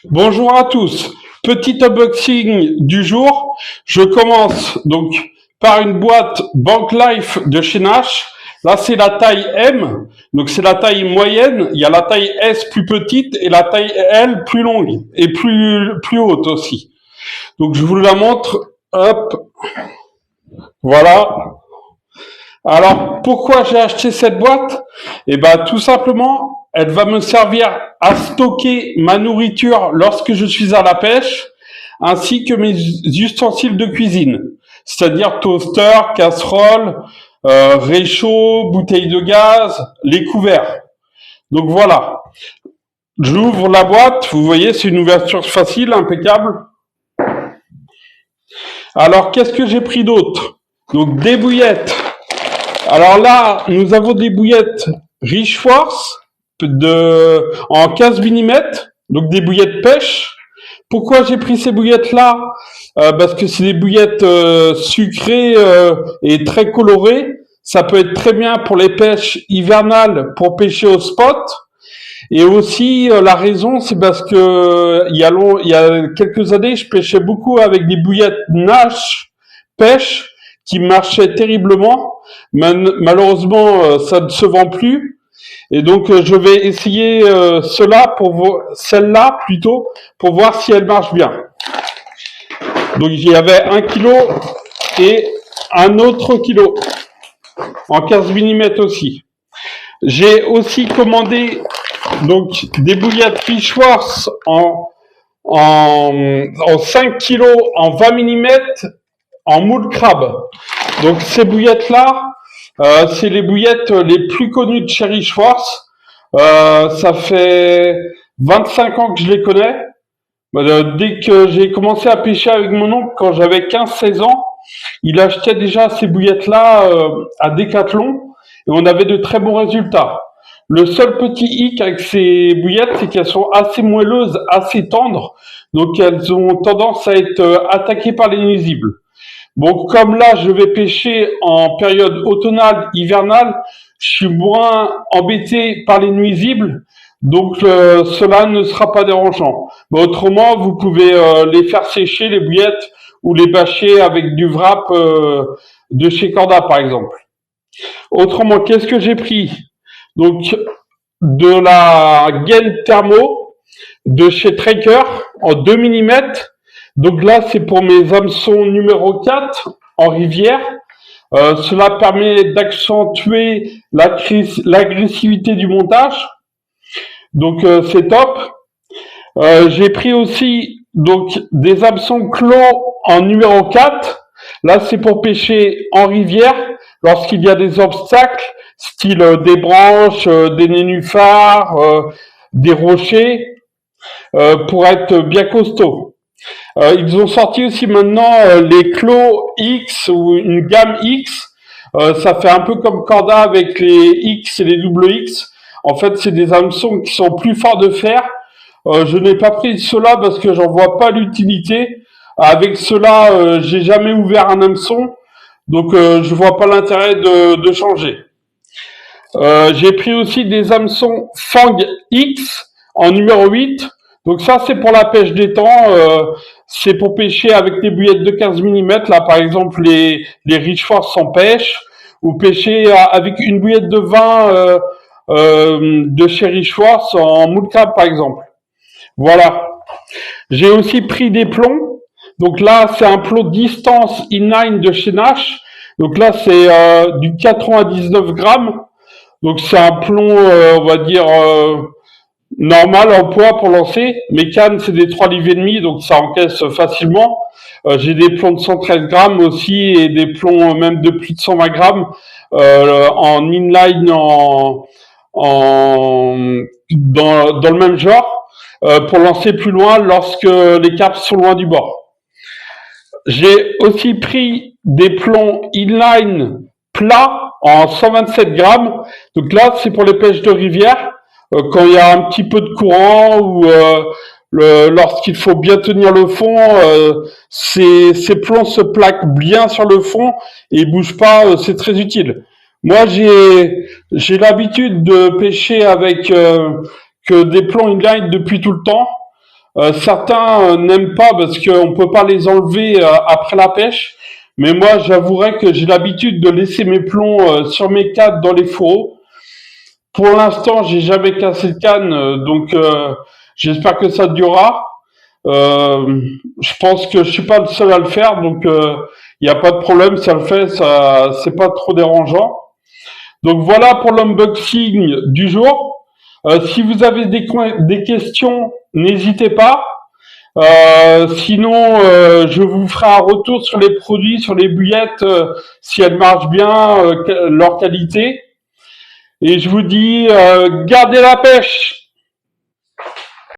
Bonjour à tous. Petit unboxing du jour. Je commence donc par une boîte Bank Life de chez Nash. Là, c'est la taille M. Donc, c'est la taille moyenne. Il y a la taille S plus petite et la taille L plus longue et plus haute aussi. Donc, je vous la montre. Hop. Voilà. Alors, pourquoi j'ai acheté cette boîte? Eh ben, tout simplement, elle va me servir à stocker ma nourriture lorsque je suis à la pêche, ainsi que mes ustensiles de cuisine, c'est-à-dire toaster, casserole, réchaud, bouteille de gaz, les couverts. Donc voilà. J'ouvre la boîte, vous voyez, c'est une ouverture facile, impeccable. Alors, qu'est-ce que j'ai pris d'autre? Donc, des bouillettes. Alors là, nous avons des bouillettes Rich Force en 15 mm, donc des bouillettes pêche. Pourquoi j'ai pris ces bouillettes-là? Parce que c'est des bouillettes sucrées et très colorées. Ça peut être très bien pour les pêches hivernales, pour pêcher au spot. Et aussi, la raison, c'est parce que il y a quelques années, je pêchais beaucoup avec des bouillettes Nash pêche qui marchaient terriblement. Malheureusement, ça ne se vend plus. Et donc, je vais essayer celle-là plutôt, pour voir si elle marche bien. Donc, il y avait 1 kilo et un autre kilo en 15 mm aussi. J'ai aussi commandé donc des bouillettes Rich Force en 5 kg en 20 mm en moule crabe. Donc ces bouillettes-là, c'est les bouillettes les plus connues de chez Rich Force. Ça fait 25 ans que je les connais. Dès que j'ai commencé à pêcher avec mon oncle, quand j'avais 15-16 ans, il achetait déjà ces bouillettes-là à Decathlon et on avait de très bons résultats. Le seul petit hic avec ces bouillettes, c'est qu'elles sont assez moelleuses, assez tendres, donc elles ont tendance à être attaquées par les nuisibles. Bon, comme là, je vais pêcher en période automnale, hivernale, je suis moins embêté par les nuisibles, donc cela ne sera pas dérangeant. Mais autrement, vous pouvez les faire sécher, les bouillettes, ou les bâcher avec du wrap de chez Corda, par exemple. Autrement, qu'est-ce que j'ai pris? Donc, de la gaine thermo de chez Tracker en 2 mm. Donc là, c'est pour mes hameçons numéro 4 en rivière. Cela permet d'accentuer l'agressivité du montage. Donc, c'est top. J'ai pris aussi donc des hameçons clos en numéro 4. Là, c'est pour pêcher en rivière lorsqu'il y a des obstacles, style des branches, des nénuphars, des rochers, pour être bien costaud. Ils ont sorti aussi maintenant les Clos X ou une gamme X. Ça fait un peu comme Corda avec les X et les double X. En fait, c'est des hameçons qui sont plus forts de fer. Je n'ai pas pris cela parce que j'en vois pas l'utilité. Avec cela, j'ai jamais ouvert un hameçon, donc je vois pas l'intérêt de changer. J'ai pris aussi des hameçons Fang X en numéro 8. Donc ça, c'est pour la pêche d'étang. C'est pour pêcher avec des bouillettes de 15 mm. Là, par exemple, les Rich Force sans pêche. Ou pêcher avec une bouillette de vin de chez Rich Force en moule crabe, par exemple. Voilà. J'ai aussi pris des plombs. Donc là, c'est un plomb distance inline de chez Nash. Donc là, c'est du 99 grammes. Donc c'est un plomb, on va dire, normal en poids pour lancer. Mes cannes, c'est des 3,5 livres, donc ça encaisse facilement. J'ai des plombs de 113 grammes aussi et des plombs même de plus de 120 grammes en inline dans le même genre pour lancer plus loin lorsque les carpes sont loin du bord. J'ai aussi pris des plombs inline plats en 127 grammes. Donc là, c'est pour les pêches de rivière. Quand il y a un petit peu de courant ou lorsqu'il faut bien tenir le fond, ces plombs se plaquent bien sur le fond et ils bougent pas, c'est très utile. Moi, j'ai l'habitude de pêcher avec que des plombs inline depuis tout le temps. Certains n'aiment pas parce qu'on peut pas les enlever après la pêche, mais moi, j'avouerais que j'ai l'habitude de laisser mes plombs sur mes cadres dans les fourreaux. Pour l'instant, j'ai jamais cassé de canne, donc j'espère que ça durera. Je pense que je suis pas le seul à le faire, donc il n'y a pas de problème, ça le fait, ça c'est pas trop dérangeant. Donc voilà pour l'unboxing du jour. Si vous avez des questions, n'hésitez pas. Sinon, je vous ferai un retour sur les produits, sur les bouillettes, si elles marchent bien, leur qualité. Et je vous dis, gardez la pêche!